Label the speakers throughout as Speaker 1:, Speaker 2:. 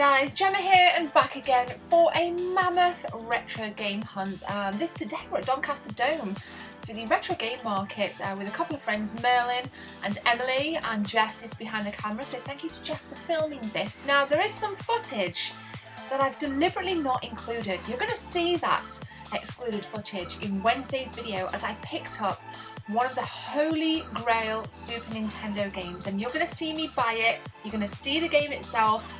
Speaker 1: guys, Gemma here and back again for a mammoth retro game hunt. Today we're at Doncaster Dome for the retro game market with a couple of friends, Merlin and Emily, and Jess is behind the camera, so thank you to Jess for filming this. Now there is some footage that I've deliberately not included. You're going to see that excluded footage in Wednesday's video as I picked up one of the holy grail Super Nintendo games, and you're going to see me buy it, you're going to see the game itself,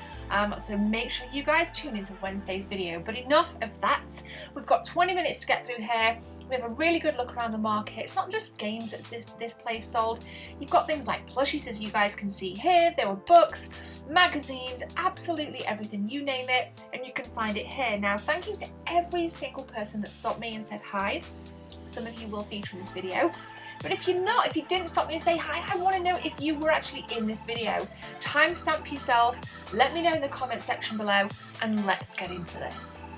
Speaker 1: so make sure you guys tune into Wednesday's video. But enough of that, we've got 20 minutes to get through here. We have a really good look around the market. It's not just games that this place sold. You've got things like plushies, as you guys can see here. There were books, magazines, absolutely everything, you name it, and you can find it here. Now, thank you to every single person that stopped me and said hi. Some of you will feature in this video. But if you're not, if you didn't stop me and say hi, I want to know if you were actually in this video. Timestamp yourself, let me know in the comment section below, and let's get into this.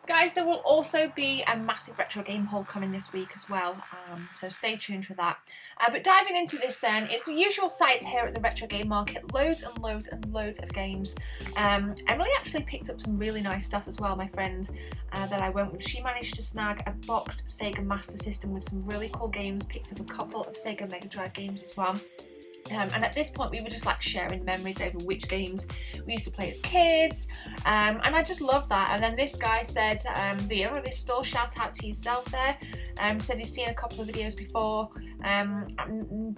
Speaker 1: Guys, there will also be a massive retro game haul coming this week as well, so stay tuned for that. But diving into this then, it's the usual sights here at the retro game market, loads and loads and loads of games. Emily actually picked up some really nice stuff as well, my friend that I went with. She managed to snag a boxed SEGA Master System with some really cool games, picked up a couple of SEGA Mega Drive games as well. And at this point we were just like sharing memories over which games we used to play as kids, and I just love that. And then this guy said, the owner of this store, shout out to yourself there, said he's seen a couple of videos before,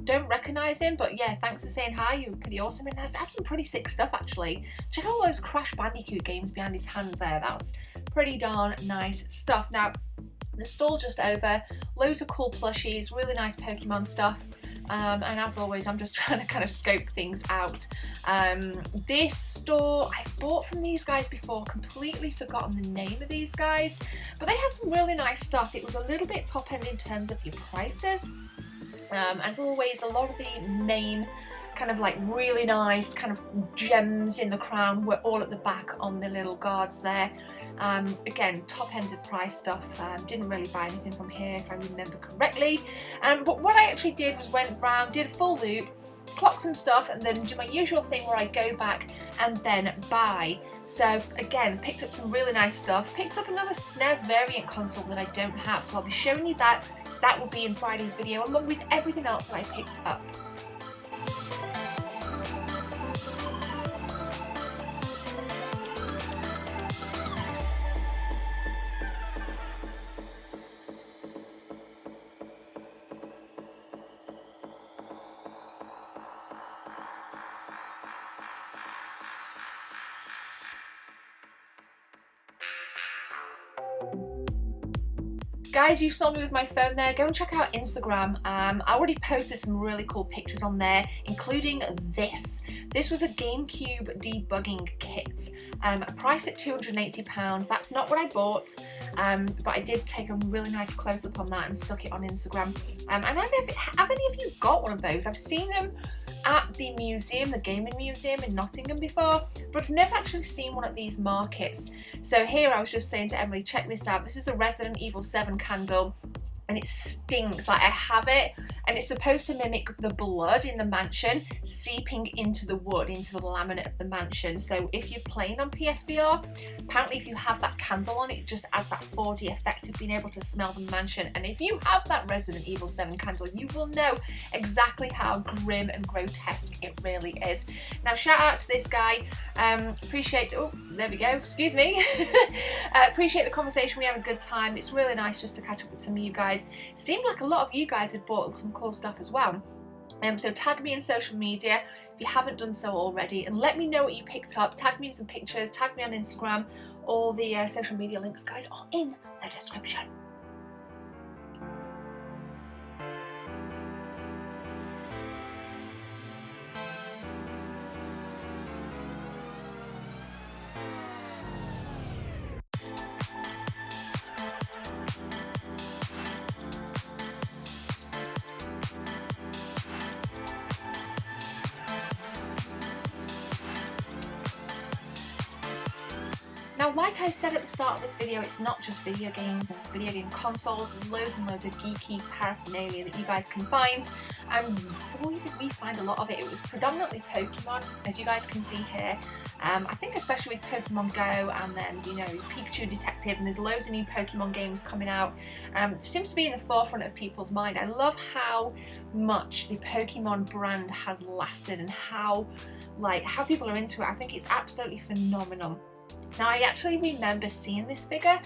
Speaker 1: don't recognise him, but yeah, thanks for saying hi, you were pretty awesome, and has had some pretty sick stuff actually. Check out all those Crash Bandicoot games behind his hand there, that's pretty darn nice stuff. Now, the stall just over, loads of cool plushies, really nice Pokemon stuff. And as always, I'm just trying to kind of scope things out. This store, I've bought from these guys before, completely forgotten the name of these guys, but they had some really nice stuff. It was a little bit top end in terms of your prices. As always, a lot of the main kind of like really nice kind of gems in the crown were all at the back on the little guards there. Again, top-ended price stuff. Didn't really buy anything from here if I remember correctly. But what I actually did was went round, did a full loop, clocked some stuff, and then do my usual thing where I go back and then buy. So again, picked up some really nice stuff. Picked up another SNES variant console that I don't have, so I'll be showing you that. That will be in Friday's video, along with everything else that I picked up. Guys, you saw me with my phone there. Go and check out Instagram. I already posted some really cool pictures on there, including this. This was a GameCube debugging kit. A price at £280. That's not what I bought, but I did take a really nice close-up on that and stuck it on Instagram. And I don't know if have any of you got one of those? I've seen them at the museum, the gaming museum in Nottingham before, but I've never actually seen one at these markets. So here I was just saying to Emily, check this out. This is a Resident Evil 7 candle, and it stinks. Like, I have it, and it's supposed to mimic the blood in the mansion seeping into the wood, into the laminate of the mansion. So if you're playing on PSVR, apparently if you have that candle on, it just adds that 4D effect of being able to smell the mansion. And if you have that Resident Evil 7 candle, you will know exactly how grim and grotesque it really is. Now, shout out to this guy. Appreciate, oh, there we go, excuse me. Appreciate the conversation, we had a good time. It's really nice just to catch up with some of you guys. Seemed like a lot of you guys had bought some cool stuff as well. So tag me in social media if you haven't done so already, and let me know what you picked up. Tag me in some pictures, tag me on Instagram. All the social media links, guys, are in the description. Now, like I said at the start of this video, it's not just video games and video game consoles. There's loads and loads of geeky paraphernalia that you guys can find. And boy, did we find a lot of it. It was predominantly Pokemon, as you guys can see here. I think especially with Pokemon Go and then, you know, Pikachu Detective, and there's loads of new Pokemon games coming out. Seems to be in the forefront of people's mind. I love how much the Pokemon brand has lasted and how people are into it. I think it's absolutely phenomenal. Now, I actually remember seeing this figure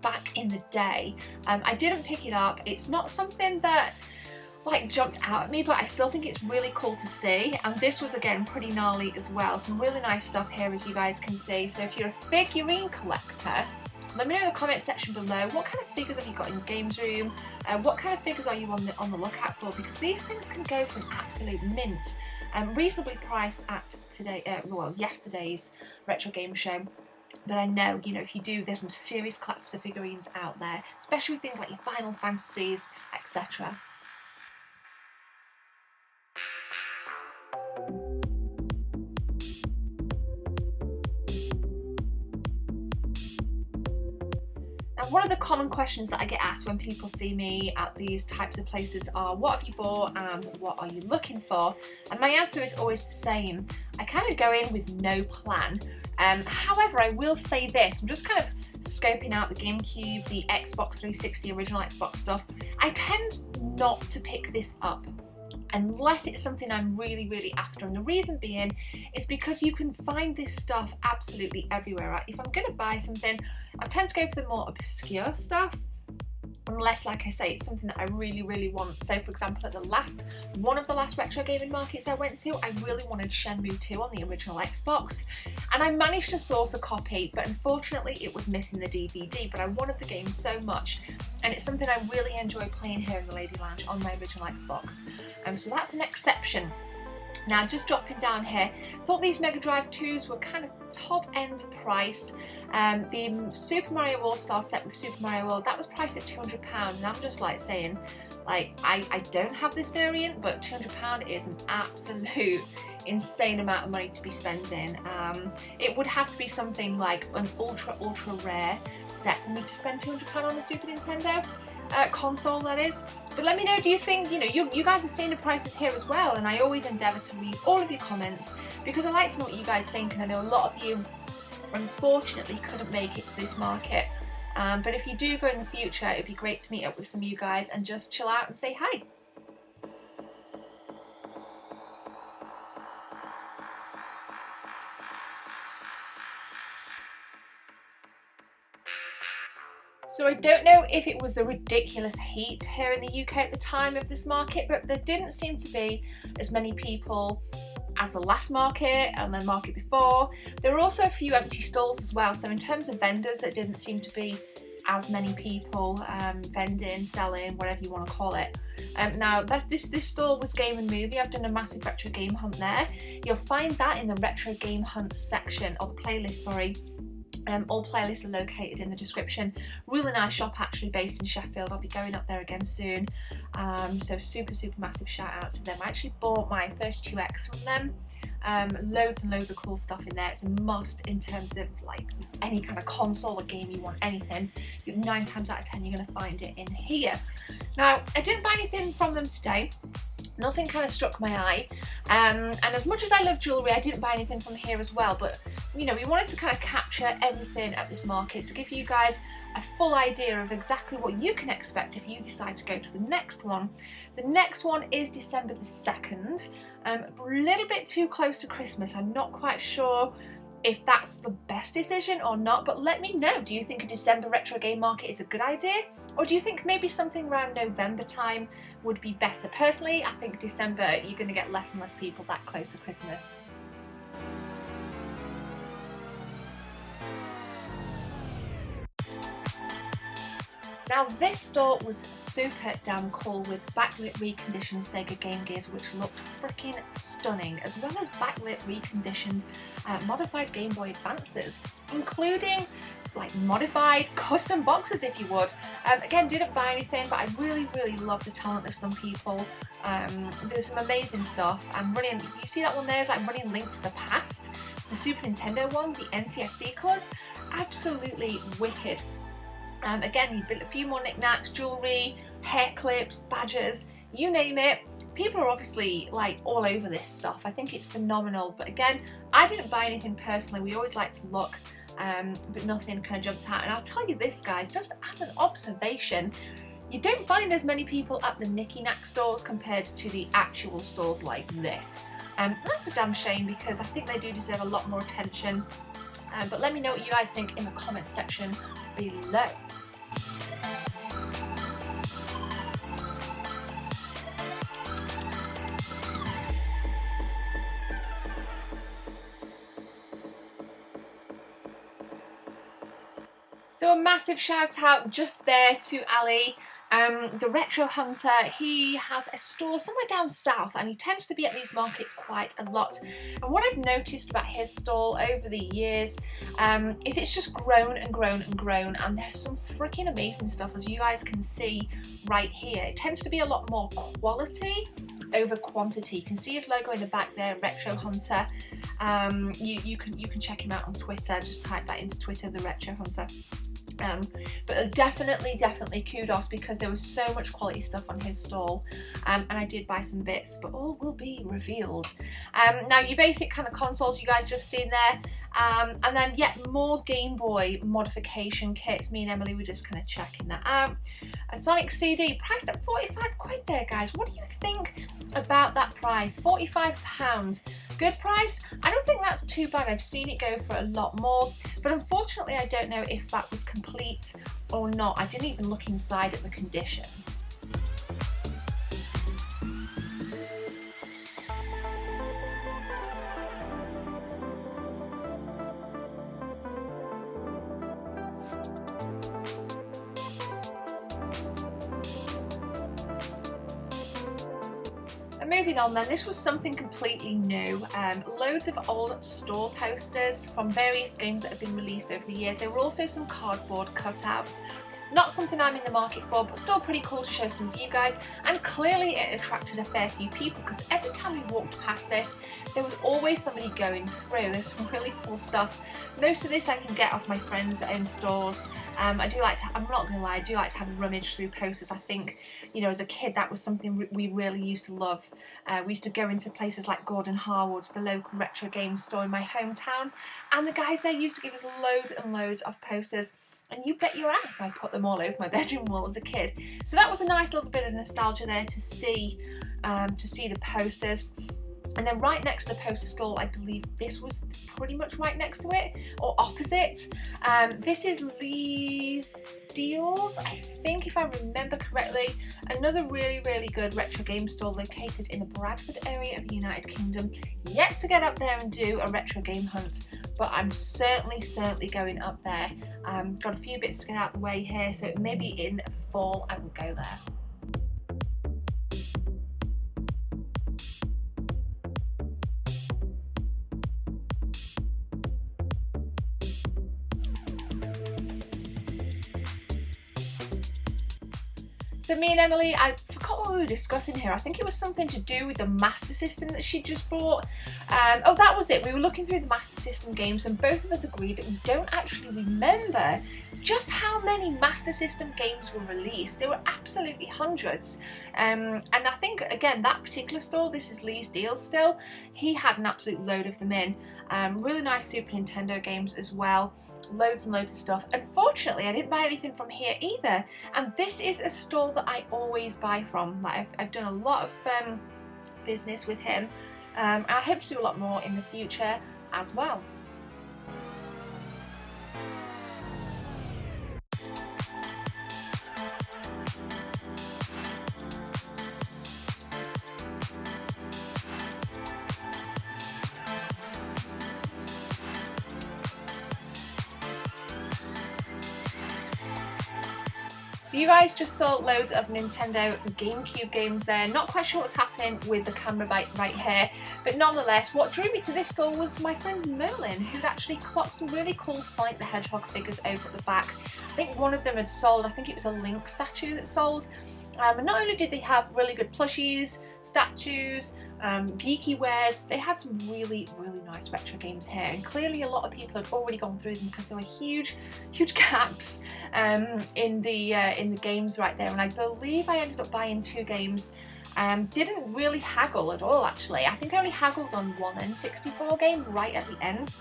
Speaker 1: back in the day. I didn't pick it up. It's not something that jumped out at me, but I still think it's really cool to see. And this was, again, pretty gnarly as well. Some really nice stuff here, as you guys can see. So if you're a figurine collector, let me know in the comment section below, what kind of figures have you got in your games room? What kind of figures are you on the lookout for? Because these things can go for an absolute mint. Reasonably priced at yesterday's retro game show. But I know, you know, if you do, there's some serious collectors of figurines out there, especially with things like your Final Fantasies, etc. Now, one of the common questions that I get asked when people see me at these types of places are, what have you bought and what are you looking for? And my answer is always the same. I kind of go in with no plan. However, I will say this, I'm just kind of scoping out the GameCube, the Xbox 360, original Xbox stuff. I tend not to pick this up unless it's something I'm really, really after. And the reason being is because you can find this stuff absolutely everywhere. Right? If I'm going to buy something, I tend to go for the more obscure stuff, unless, like I say, it's something that I really, really want. So, for example, at one of the last retro gaming markets I went to, I really wanted Shenmue II on the original Xbox, and I managed to source a copy, but unfortunately it was missing the DVD, but I wanted the game so much, and it's something I really enjoy playing here in the Lady Lounge on my original Xbox. So that's an exception. Now, just dropping down here, thought these Mega Drive 2s were kind of top end price. The Super Mario All-Star set with Super Mario World, that was priced at £200, and I'm just saying, I don't have this variant, but £200 is an absolute insane amount of money to be spending. It would have to be something like an ultra rare set for me to spend £200 on a Super Nintendo console, that is. But let me know, do you think, you know, you guys are seeing the prices here as well? And I always endeavour to read all of your comments because I like to know what you guys think, and I know a lot of you unfortunately couldn't make it to this market. But if you do go in the future, it'd be great to meet up with some of you guys and just chill out and say hi. So I don't know if it was the ridiculous heat here in the UK at the time of this market, but there didn't seem to be as many people as the last market and the market before. There were also a few empty stalls as well, so in terms of vendors, there didn't seem to be as many people vending, selling, whatever you want to call it. Now, this stall was Game and Movie. I've done a massive retro game hunt there. You'll find that in the retro game hunt section, or the playlist, sorry. All playlists are located in the description. Really nice shop, actually, based in Sheffield. I'll be going up there again soon. So super massive shout out to them. I actually bought my 32X from them. Loads and loads of cool stuff in there. It's a must in terms of any kind of console or game you want, anything. 9 times out of 10 you're going to find it in here. Now, I didn't buy anything from them today. Nothing kind of struck my eye, and as much as I love jewellery, I didn't buy anything from here as well, but you know, we wanted to kind of capture everything at this market to give you guys a full idea of exactly what you can expect if you decide to go to the next one. The next one is December the 2nd, a little bit too close to Christmas. I'm not quite sure if that's the best decision or not, but let me know. Do you think a December retro game market is a good idea? Or do you think maybe something around November time would be better? Personally, I think December, you're going to get less and less people that close to Christmas. Now, this store was super damn cool with backlit reconditioned SEGA Game Gears, which looked freaking stunning, as well as backlit reconditioned modified Game Boy Advances, including like modified custom boxes, if you would. Again, didn't buy anything, but I really love the talent of some people. There's some amazing stuff. I'm running, you see that one there is like running Link to the Past, the Super Nintendo one, the NTSC colours, absolutely wicked. Again, you built a few more knickknacks, jewellery, hair clips, badges, you name it. People are obviously like all over this stuff. I think it's phenomenal, but again, I didn't buy anything personally. We always like to look, but nothing kind of jumped out. And I'll tell you this, guys, just as an observation, you don't find as many people at the knicky-knack stores compared to the actual stores like this. That's a damn shame, because I think they do deserve a lot more attention. But let me know what you guys think in the comment section below. So a massive shout out just there to Ali, the Retro Hunter. He has a store somewhere down south, and he tends to be at these markets quite a lot. And what I've noticed about his stall over the years is it's just grown and grown and grown, and there's some freaking amazing stuff, as you guys can see right here. It tends to be a lot more quality over quantity. You can see his logo in the back there, Retro Hunter. You can check him out on Twitter. Just type that into Twitter, the Retro Hunter. But definitely kudos, because there was so much quality stuff on his stall, and I did buy some bits, but all will be revealed. Now, your basic kind of consoles you guys just seen there, and then yet more Game Boy modification kits. Me and Emily were just kind of checking that out. A Sonic CD priced at 45 quid there, guys. What do you think about that price? £45. Good price? I don't think that's too bad. I've seen it go for a lot more, but unfortunately I don't know if that was complete or not. I didn't even look inside at the condition. Moving on then, this was something completely new. Loads of old store posters from various games that have been released over the years. There were also some cardboard cutouts. Not something I'm in the market for, but still pretty cool to show some of you guys, and clearly it attracted a fair few people, because every time we walked past this, there was always somebody going through. There's some really cool stuff. Most of this I can get off my friends that own stores. I do like to, I'm not going to lie, I do like to have a rummage through posters. I think, you know, as a kid that was something we really used to love. We used to go into places like Gordon Harwood's, the local retro game store in my hometown, and the guys there used to give us loads and loads of posters. And you bet your ass I put them all over my bedroom wall as a kid. So that was a nice little bit of nostalgia there to see the posters. And then right next to the poster stall, I believe this was pretty much right next to it, or opposite. This is Lee's Deals, I think, if I remember correctly. Another really good retro game store located in the Bradford area of the United Kingdom. Yet to get up there and do a retro game hunt, but I'm certainly going up there. Got a few bits to get out of the way here, so maybe in the fall I will go there. So me and Emily, I forgot what we were discussing here. I think it was something to do with the Master System that she just bought. Oh, that was it. We were looking through the Master System games, and both of us agreed that we don't actually remember just how many Master System games were released. There were absolutely hundreds. And I think, again, that particular store, this is Lee's Deals still, he had an absolute load of them in. Really nice Super Nintendo games as well. Loads and loads of stuff. Unfortunately, I didn't buy anything from here either. And this is a store that I always buy from. Like, I've done a lot of business with him. And I hope to do a lot more in the future as well. So you guys just saw loads of Nintendo GameCube games there. Not quite sure what's happening with the camera right here, but nonetheless, what drew me to this store was my friend Merlin, who'd actually clocked some really cool Sonic the Hedgehog figures over at the back. I think one of them had sold, I think it was a Link statue that sold. And not only did they have really good plushies, statues, geeky wares, they had some really nice retro games here, and clearly a lot of people had already gone through them because there were huge gaps in the games right there. And I believe I ended up buying 2 games. Didn't really haggle at all, actually. I think I only haggled on one N64 game right at the end.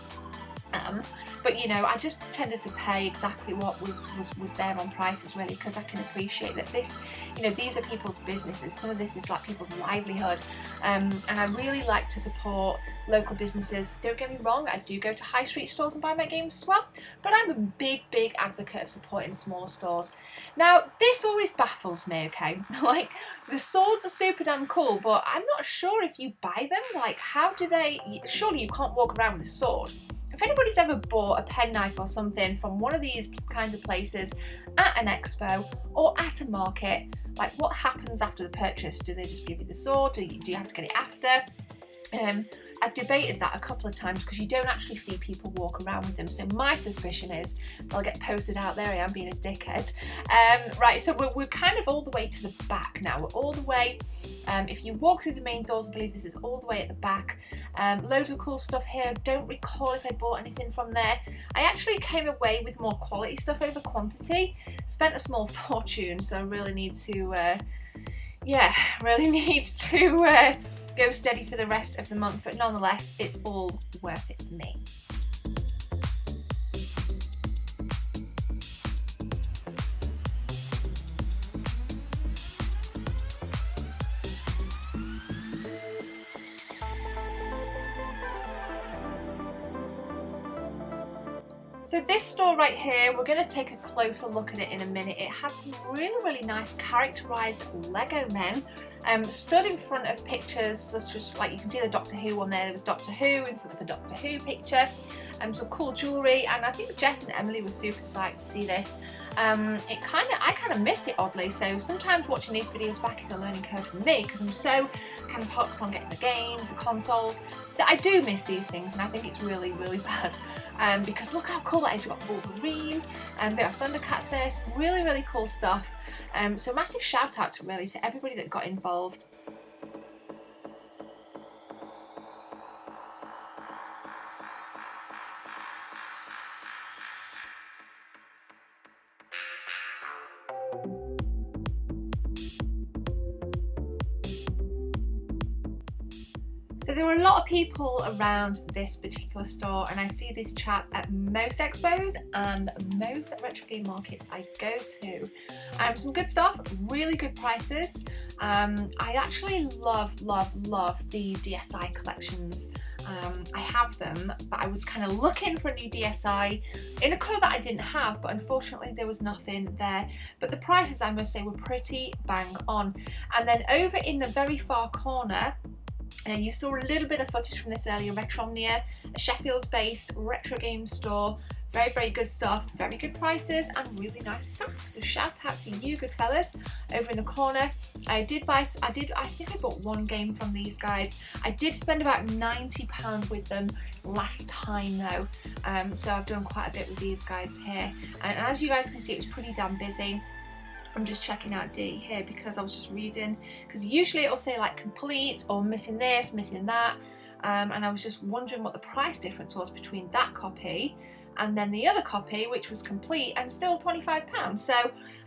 Speaker 1: But you know, I just tended to pay exactly what was there on prices, really, because I can appreciate that this, you know, these are people's businesses. Some of this is like people's livelihood, and I really like to support local businesses. Don't get me wrong, I do go to high street stores and buy my games as well, but I'm a big advocate of supporting small stores. Now, this always baffles me, okay? Like, the swords are super damn cool, but I'm not sure if you buy them. Like, how do they, surely you can't walk around with a sword. If anybody's ever bought a penknife or something from one of these kinds of places at an expo or at a market, like, what happens after the purchase? Do they just give you the sword? Do you have to get it after? I've debated that a couple of times because you don't actually see people walk around with them. So my suspicion is they'll get posted out. There I am being a dickhead. Right, so we're kind of all the way to the back now. We're all the way, if you walk through the main doors, I believe this is all the way at the back. Loads of cool stuff here. Don't recall if I bought anything from there. I actually came away with more quality stuff over quantity. Spent a small fortune, so I really need to, go steady for the rest of the month, but nonetheless, it's all worth it for me. So this store right here, we're going to take a closer look at it in a minute. It has some really nice characterised Lego men stood in front of pictures. That's just like, you can see the Doctor Who one there. There was Doctor Who in front of the Doctor Who picture. Some cool jewellery, and I think Jess and Emily were super psyched to see this. I kind of missed it, oddly, so sometimes watching these videos back is a learning curve for me because I'm so kind of hooked on getting the games, the consoles, that I do miss these things, and I think it's really bad. Because look how cool that is. We've got Wolverine, and there are Thundercats there, some really cool stuff. So massive shout out to everybody that got involved. So there were a lot of people around this particular store, and I see this chap at most expos and most retro game markets I go to. Some good stuff, really good prices. I actually love the DSi collections. I have them, but I was kind of looking for a new DSi in a colour that I didn't have, but unfortunately there was nothing there. But the prices, I must say, were pretty bang on. And then over in the very far corner, and you saw a little bit of footage from this earlier, Retromnia, a Sheffield-based retro game store. Very good stuff, very good prices, and really nice stuff. So shout out to you good fellas over in the corner. I think I bought one game from these guys. I did spend about £90 with them last time though. So I've done quite a bit with these guys here. And as you guys can see, it was pretty damn busy. I'm just checking out D here because I was just reading, because usually it'll say like complete or missing this, missing that, and I was just wondering what the price difference was between that copy and then the other copy, which was complete and still £25. So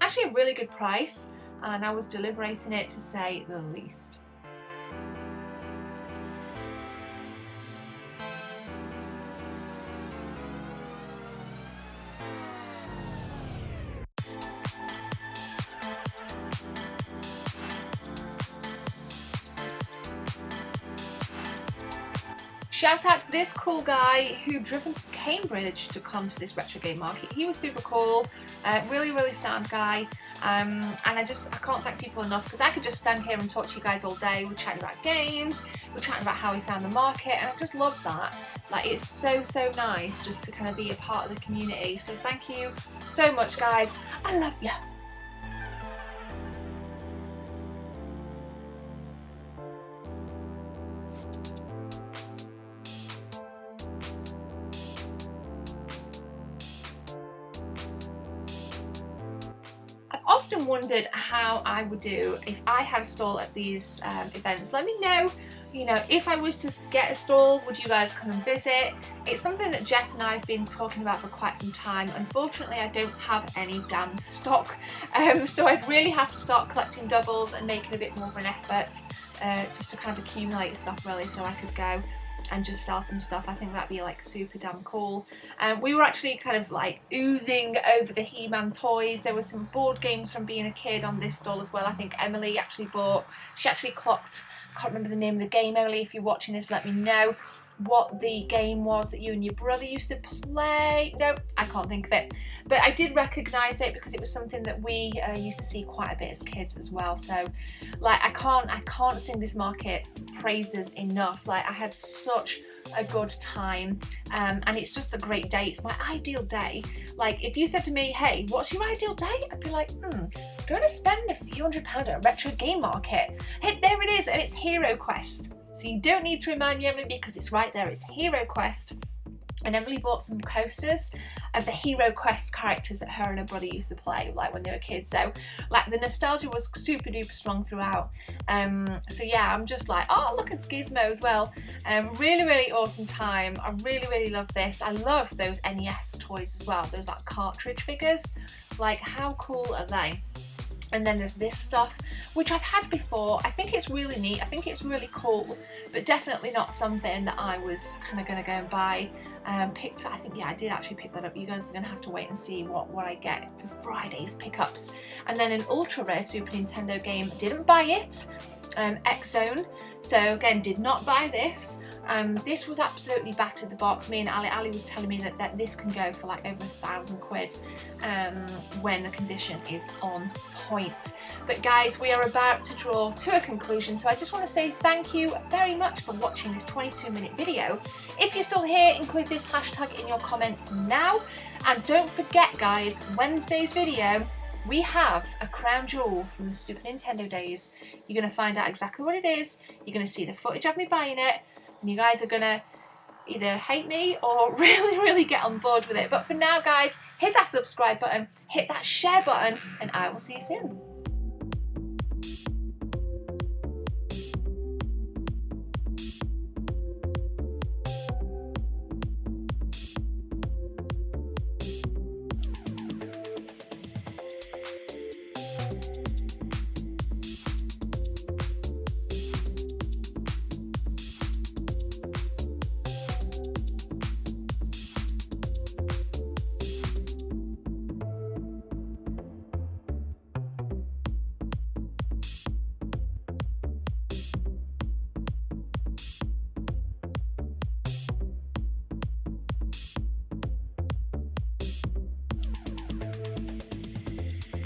Speaker 1: actually a really good price, and I was deliberating it, to say the least. Shout out to this cool guy who driven from Cambridge to come to this retro game market. He was super cool, really sound guy, and I can't thank people enough, because I could just stand here and talk to you guys all day. We're chatting about games, we're chatting about how we found the market, and I just love that. Like, it's so nice just to kind of be a part of the community. So thank you so much, guys. I love you. often wondered how I would do if I had a stall at these events. Let me know, you know, if I was to get a stall, would you guys come and visit? It's something that Jess and I have been talking about for quite some time. Unfortunately, I don't have any damn stock, so I'd really have to start collecting doubles and making a bit more of an effort just to kind of accumulate stuff really, so I could go and just sell some stuff. I think that'd be like super damn cool. We were actually kind of like oozing over the He-Man toys. There were some board games from being a kid on this stall as well. I think Emily actually bought, she actually clocked, I can't remember the name of the game. Emily, if you're watching this, let me know what the game was that you and your brother used to play. No, I can't think of it, but I did recognise it because it was something that we used to see quite a bit as kids as well. So like I can't sing this market praises enough. Like I had such a good time, and it's just a great day. It's my ideal day. Like if you said to me, hey, what's your ideal day? I'd be like, going to spend a few £100 at a retro game market. Hey, there it is, and it's HeroQuest. So you don't need to remind me, Emily, because it's right there. It's HeroQuest. And Emily bought some coasters of the HeroQuest characters that her and her brother used to play, like when they were kids. So like the nostalgia was super duper strong throughout. So yeah, I'm just like, oh, look, it's Gizmo as well. Really, really awesome time. I really, really love this. I love those NES toys as well. Those like cartridge figures. Like how cool are they? And then there's this stuff, which I've had before. I think it's really neat. I think it's really cool, but definitely not something that I was kind of going to go and buy. I think, yeah, I did actually pick that up. You guys are going to have to wait and see what I get for Friday's pickups. And then an ultra rare Super Nintendo game. Didn't buy it. X-Zone. So again, did not buy this. This was absolutely battered the box. Me and Ali was telling me that this can go for like over £1,000 when the condition is on point. But guys, we are about to draw to a conclusion, so I just want to say thank you very much for watching this 22-minute video. If you're still here, include this hashtag in your comment now, and don't forget guys, Wednesday's video, we have a crown jewel from the Super Nintendo days. You're going to find out exactly what it is, you're going to see the footage of me buying it, and you guys are going to either hate me or really, really get on board with it. But for now guys, hit that subscribe button, hit that share button, and I will see you soon.